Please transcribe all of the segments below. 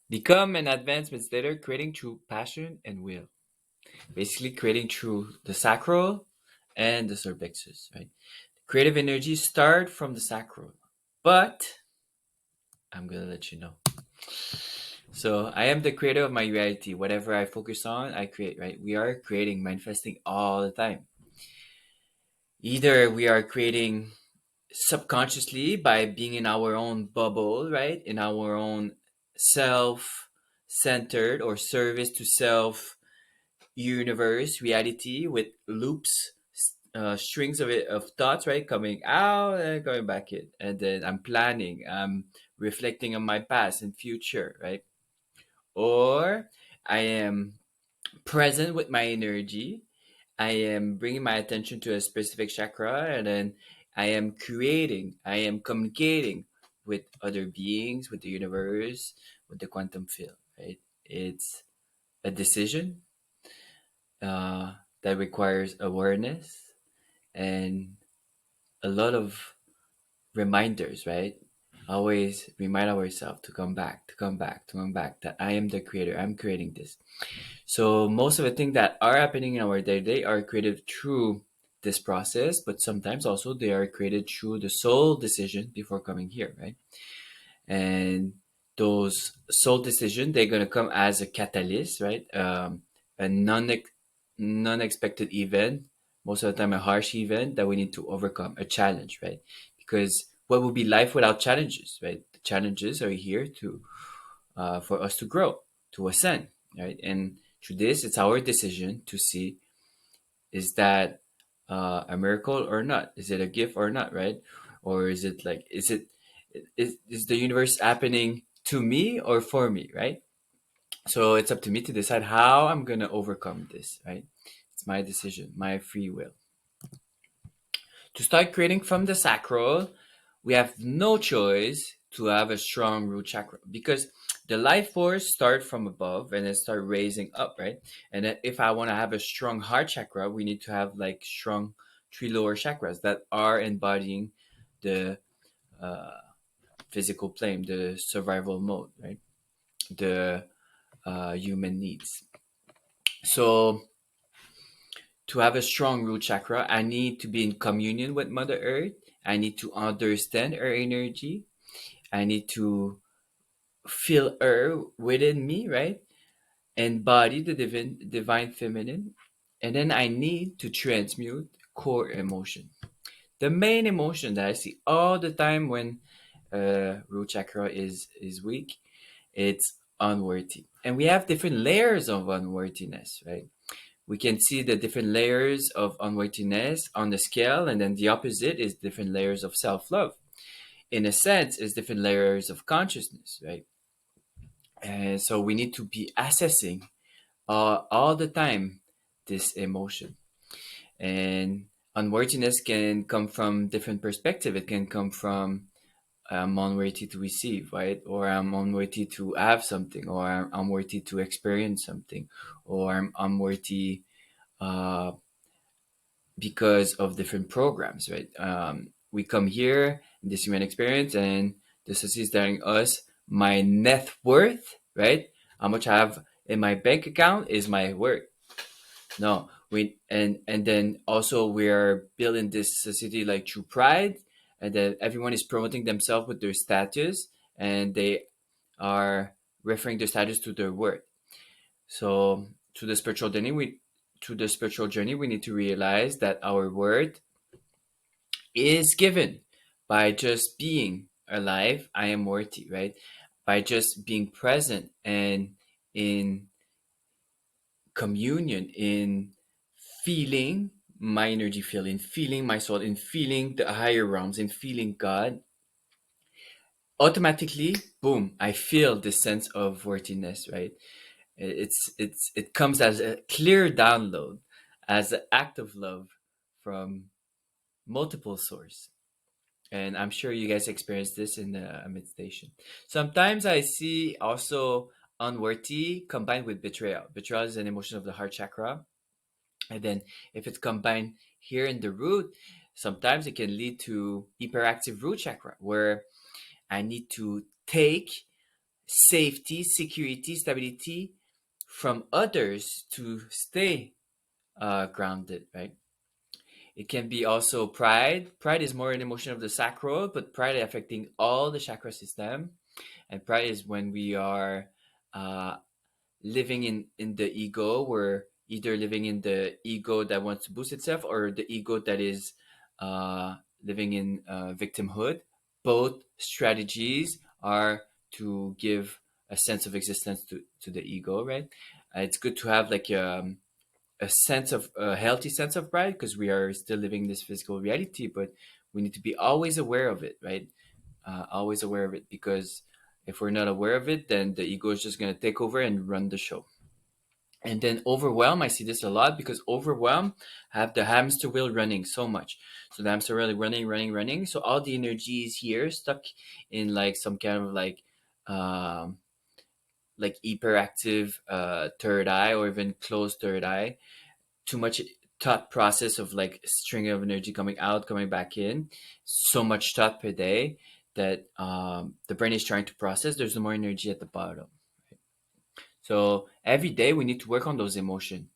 Become an advanced meditator, creating through passion and will. Basically, creating through the sacral and the solar plexus, right? Creative energy start from the sacral, but I'm gonna let you know. So I am the creator of my reality. Whatever I focus on, I create, right? We are creating, manifesting all the time. Either we are creating subconsciously by being in our own bubble, right? In our own self centered or service to self universe reality with loops, strings of it of thoughts, right? Coming out and going back in. And then I'm planning, I'm reflecting on my past and future, right? Or I am present with my energy. I am bringing my attention to a specific chakra, and then I am creating, I am communicating with other beings, with the universe, with the quantum field, right? It's a decision that requires awareness and a lot of reminders, right? Always remind ourselves to come back, to come back, to come back, that I am the creator, I'm creating this. So most of the things that are happening in our day to day are created through this process, but sometimes also they are created through the soul decision before coming here, right? And those soul decision, they're gonna come as a catalyst, right? A non-expected event, most of the time a harsh event that we need to overcome, a challenge, right? Because what would be life without challenges, right? The challenges are here to for us to grow, to ascend, right? And through this, it's our decision to see, is that a miracle or not? Is it a gift or not, right? Or is it like, is the universe happening to me or for me, right? So it's up to me to decide how I'm gonna overcome this, right? It's my decision, my free will. To start creating from the sacral, we have no choice to have a strong root chakra because the life force start from above and then start raising up, right? And then if I want to have a strong heart chakra, we need to have like strong three lower chakras that are embodying the uh, physical plane, the survival mode, right? The human needs. So to have a strong root chakra, I need to be in communion with Mother Earth. I need to understand her energy. I need to feel her within me, right? Embody the divine feminine. And then I need to transmute core emotion. The main emotion that I see all the time when root chakra is weak, it's unworthy. And we have different layers of unworthiness, right? We can see the different layers of unworthiness on the scale, and then the opposite is different layers of self-love. In a sense, it's different layers of consciousness, right? And so we need to be assessing all the time this emotion. And unworthiness can come from different perspective. It can come from I'm unworthy to receive, right? Or I'm unworthy to have something, or I'm unworthy to experience something, or I'm unworthy uh, because of different programs, right? We come here in this human experience, and the society is telling us my net worth, right? How much I have in my bank account is my worth. No, we and then also we are building this society like through pride, and then everyone is promoting themselves with their status, and they are referring their status to their worth. So to the spiritual journey, we need to realize that our worth is given by just being alive. I am worthy, right? By just being present and in communion, in feeling my energy field, in feeling my soul, in feeling the higher realms, in feeling God, automatically, boom, I feel this sense of worthiness, right? It comes as a clear download, as an act of love from multiple source. And I'm sure you guys experience this in a meditation. Sometimes I see also unworthy combined with betrayal. Betrayal is an emotion of the heart chakra. And then if it's combined here in the root, sometimes it can lead to hyperactive root chakra, where I need to take safety, security, stability from others to stay grounded, right? It can be also pride. Pride is more an emotion of the sacral, but pride affecting all the chakra system. And pride is when we are uh, living in the ego. We're either living in the ego that wants to boost itself or the ego that is living in victimhood. Both strategies are to give a sense of existence to the ego, right? It's good to have like a sense of a healthy sense of pride because we are still living this physical reality, but we need to be always aware of it, right? Always aware of it, because if we're not aware of it, then the ego is just going to take over and run the show. And then overwhelm, I see this a lot because overwhelm have the hamster wheel running so much. So the hamster wheel running, running, running. So all the energy is here stuck in like some kind of um, like hyperactive third eye or even closed third eye. Too much thought process of like string of energy coming out, coming back in. So much thought per day that the brain is trying to process. There's no more energy at the bottom. So every day we need to work on those emotions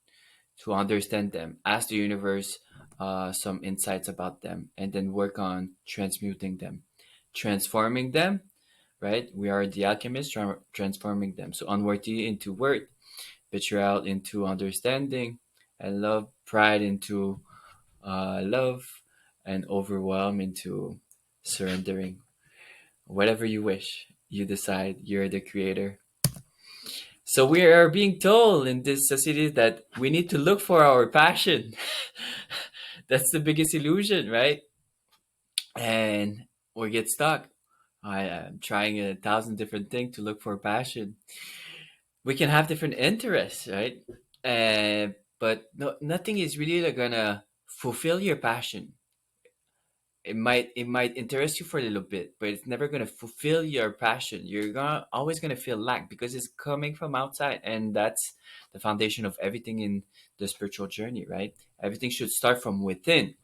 to understand them, ask the universe some insights about them, and then work on transmuting them, transforming them, right? We are the alchemists transforming them. So unworthy into worth, betrayal into understanding, and love, pride into love, and overwhelm into surrendering. Whatever you wish, you decide. You're the creator. So we are being told in this society that we need to look for our passion. That's the biggest illusion, right? And we get stuck. I am trying 1,000 different things to look for passion. We can have different interests, right? But no, nothing is really like gonna fulfill your passion. It might interest you for a little bit, but it's never gonna fulfill your passion. You're gonna always gonna feel lack because it's coming from outside, and that's the foundation of everything in the spiritual journey, right? Everything should start from within.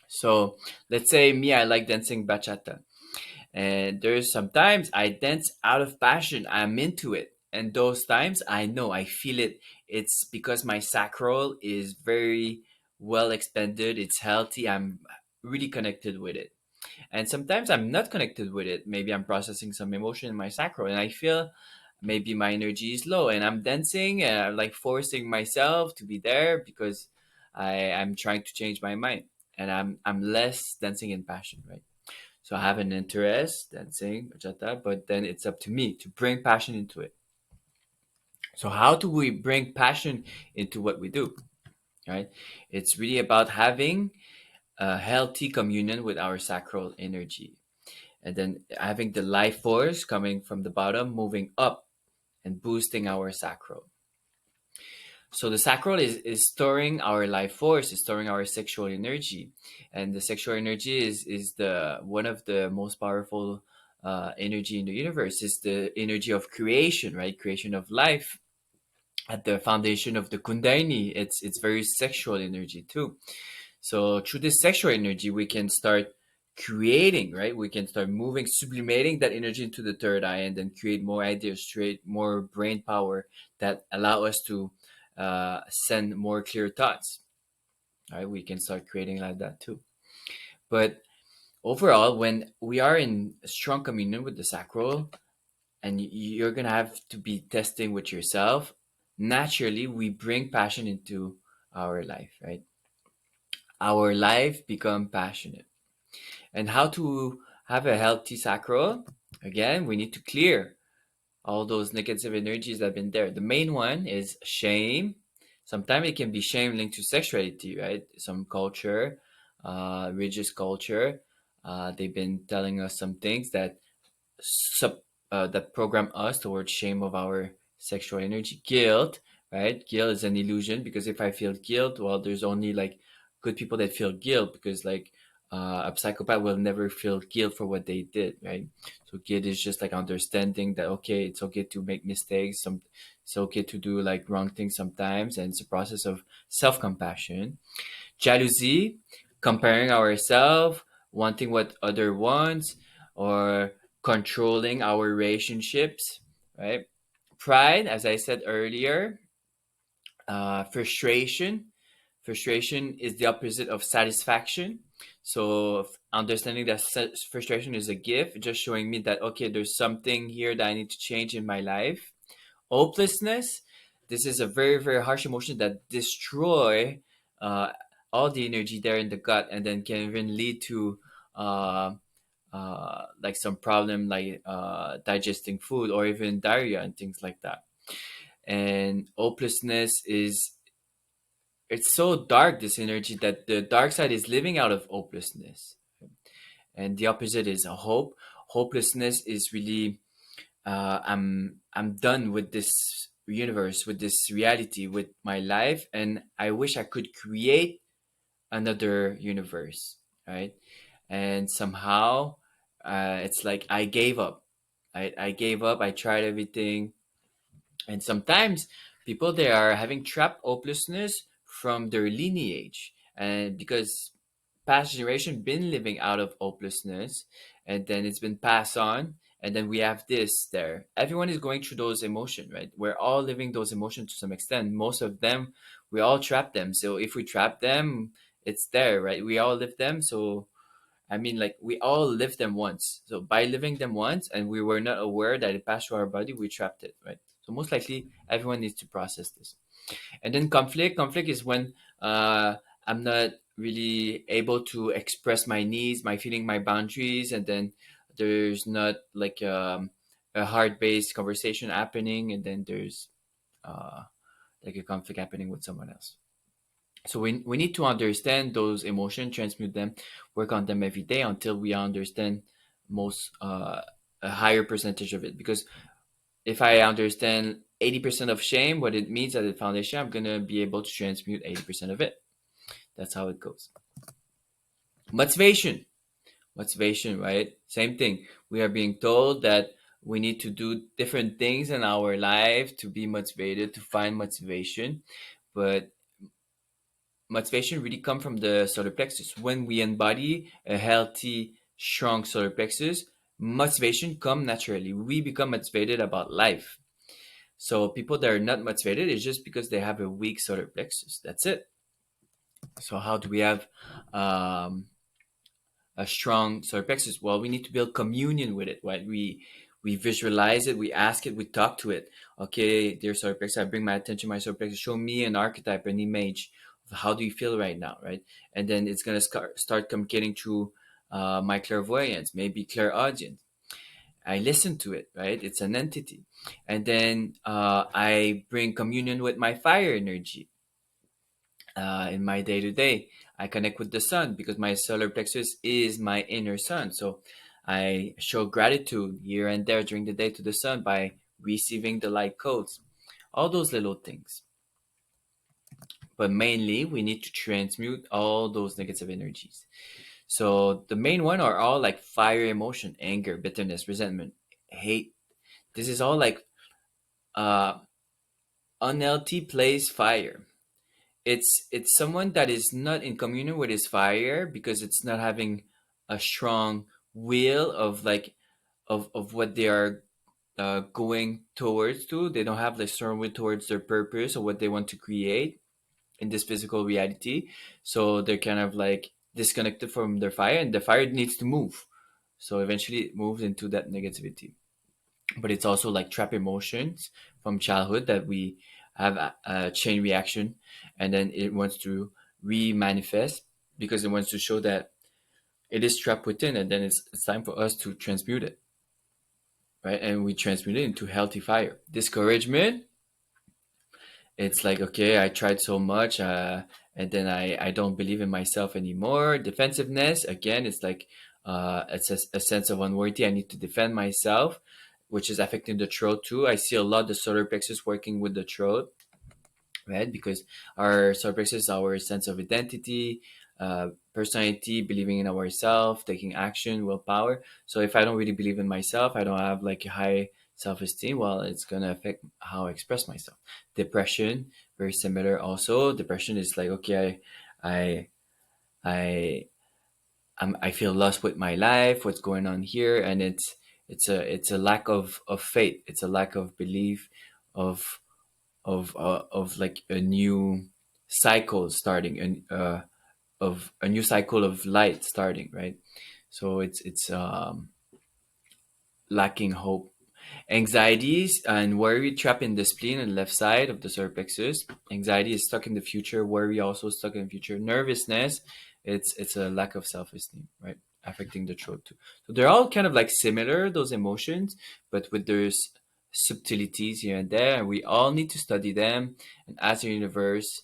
So let's say me, I like dancing bachata. And there's sometimes I dance out of passion. I'm into it. And those times I know, I feel it. It's because my sacral is very well expanded. It's healthy. I'm really connected with it. And sometimes I'm not connected with it. Maybe I'm processing some emotion in my sacral and I feel maybe my energy is low and I'm dancing and I'm like forcing myself to be there because I'm trying to change my mind. And I'm less dancing in passion, right? So I have an interest dancing bachata, but then it's up to me to bring passion into it. So how do we bring passion into what we do? Right? It's really about having a healthy communion with our sacral energy, and then having the life force coming from the bottom, moving up and boosting our sacral. So the sacral is storing our life force, is storing our sexual energy, and the sexual energy is the one of the most powerful energy in the universe. Is the energy of creation, right? Creation of life at the foundation of the Kundalini. It's very sexual energy too. So through this sexual energy, we can start creating, right? We can start moving, sublimating that energy into the third eye, and then create more ideas, create more brain power that allow us to send more clear thoughts. Right? We can start creating like that too. But overall, when we are in strong communion with the sacral, and you're gonna have to be testing with yourself, naturally we bring passion into our life, right? Our life become passionate. And how to have a healthy sacral? Again, we need to clear all those negative energies that have been there. The main one is shame. Sometimes it can be shame linked to sexuality, right? Some culture, religious culture, they've been telling us some things that sub that program us towards shame of our sexual energy. Guilt, right? Guilt is an illusion, because if I feel guilt, well, there's only like good people that feel guilt, because like a psychopath will never feel guilt for what they did, right? So guilt is just like understanding that okay, it's okay to make mistakes, it's okay to do like wrong things sometimes, and it's a process of self-compassion. Jealousy, comparing ourselves, wanting what other wants, or controlling our relationships, right? Pride, as I said earlier, frustration. Frustration is the opposite of satisfaction. So understanding that frustration is a gift, just showing me that okay, there's something here that I need to change in my life. Hopelessness. This is a very very harsh emotion that destroy uh, all the energy there in the gut, and then can even lead to uh, like some problem like digesting food or even diarrhea and things like that. And hopelessness is, it's so dark, this energy, that the dark side is living out of hopelessness, and the opposite is a hope. Hopelessness is really I'm done with this universe, with this reality, with my life, and I wish I could create another universe, right? And somehow it's like I gave up. I gave up. I tried everything, and sometimes people, they are having trapped hopelessness from their lineage, and because past generation been living out of hopelessness, and then it's been passed on, and then we have this there. Everyone is going through those emotions, right? We're all living those emotions to some extent. Most of them, we all trap them. So if we trap them, it's there, right? We all live them. So I mean, like, we all lived them once. So by living them once, and we were not aware that it passed through our body, we trapped it, right? So most likely, everyone needs to process this. And then conflict. Conflict is when I'm not really able to express my needs, my feeling, my boundaries, and then there's not like a hard-based conversation happening, and then there's uh, like a conflict happening with someone else. So we need to understand those emotions, transmute them, work on them every day until we understand most a higher percentage of it. Because if I understand 80% of shame, what it means at the foundation, I'm gonna be able to transmute 80% of it. That's how it goes. Motivation. Motivation, right? Same thing. We are being told that we need to do different things in our life to be motivated, to find motivation. But motivation really come from the solar plexus. When we embody a healthy, strong solar plexus, motivation come naturally. We become motivated about life. So people that are not motivated is just because they have a weak solar plexus. That's it. So how do we have um, a strong solar plexus? Well, we need to build communion with it, right? We visualize it, we ask it, we talk to it. Okay, dear solar plexus, I bring my attention to my solar plexus. Show me an archetype, an image of how do you feel right now, right? And then it's gonna start communicating through my clairvoyance, maybe clairaudience. I listen to it, right? It's an entity. And then I bring communion with my fire energy in my day to day. I connect with the sun because my solar plexus is my inner sun. So I show gratitude here and there during the day to the sun by receiving the light codes. All those little things. But mainly, we need to transmute all those negative energies. So the main one are all like fire emotion, anger, bitterness, resentment, hate. This is all like uh, unhealthy place fire. It's someone that is not in communion with his fire because it's not having a strong will of like of what they are going towards to. They don't have the strong will towards their purpose or what they want to create in this physical reality. So they're kind of like disconnected from their fire, and the fire needs to move. So eventually it moves into that negativity. But it's also like trap emotions from childhood that we have a chain reaction, and then it wants to re-manifest because it wants to show that it is trapped within, and then it's time for us to transmute it, right? And we transmute it into healthy fire. Discouragement, it's like, okay, I tried so much, and then I don't believe in myself anymore. Defensiveness, again, it's like it's a sense of unworthy. I need to defend myself, which is affecting the throat too. I see a lot the solar plexus working with the throat, right? Because our solar plexus is our sense of identity, personality, believing in ourselves, taking action, willpower. So if I don't really believe in myself, I don't have like a high self-esteem, well, it's gonna affect how I express myself. Depression, very similar also. Depression is like, okay, I I I feel lost with my life, what's going on here, and it's a lack of faith. It's a lack of belief of of like a new cycle starting, and of a new cycle of light starting, right? So it's lacking hope. Anxieties and worry trap in the spleen and left side of the solar plexus. Anxiety is stuck in the future. Worry also stuck in the future. Nervousness, it's a lack of self-esteem, right? Affecting the throat too. So they're all kind of like similar, those emotions, but with there's subtleties here and there, and we all need to study them and ask the universe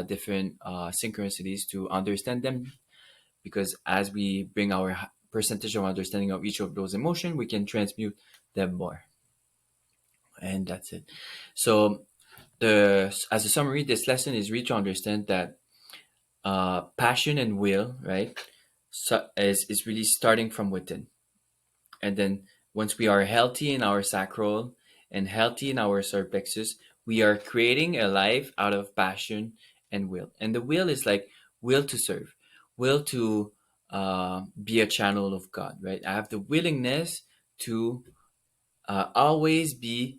different synchronicities to understand them, because as we bring our percentage of understanding of each of those emotions, we can transmute them more. And that's it. So the as a summary, this lesson is really to understand that passion and will, right, so is really starting from within. And then once we are healthy in our sacral and healthy in our solar plexus, we are creating a life out of passion and will. And the will is like will to serve, will to be a channel of God, right? I have the willingness to always be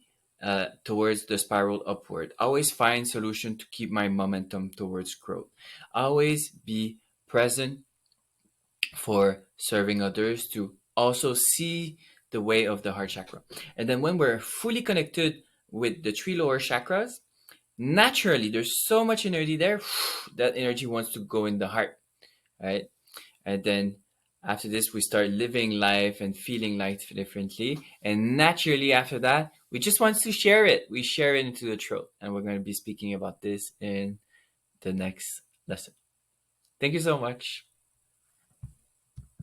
towards the spiral upward. Always find solution to keep my momentum towards growth. Always be present for serving others, to also see the way of the heart chakra. And then when we're fully connected with the three lower chakras, naturally there's so much energy there that energy wants to go in the heart, right? And then after this, we start living life and feeling life differently. And naturally, after that, we just want to share it. We share it into the throat. And we're going to be speaking about this in the next lesson. Thank you so much.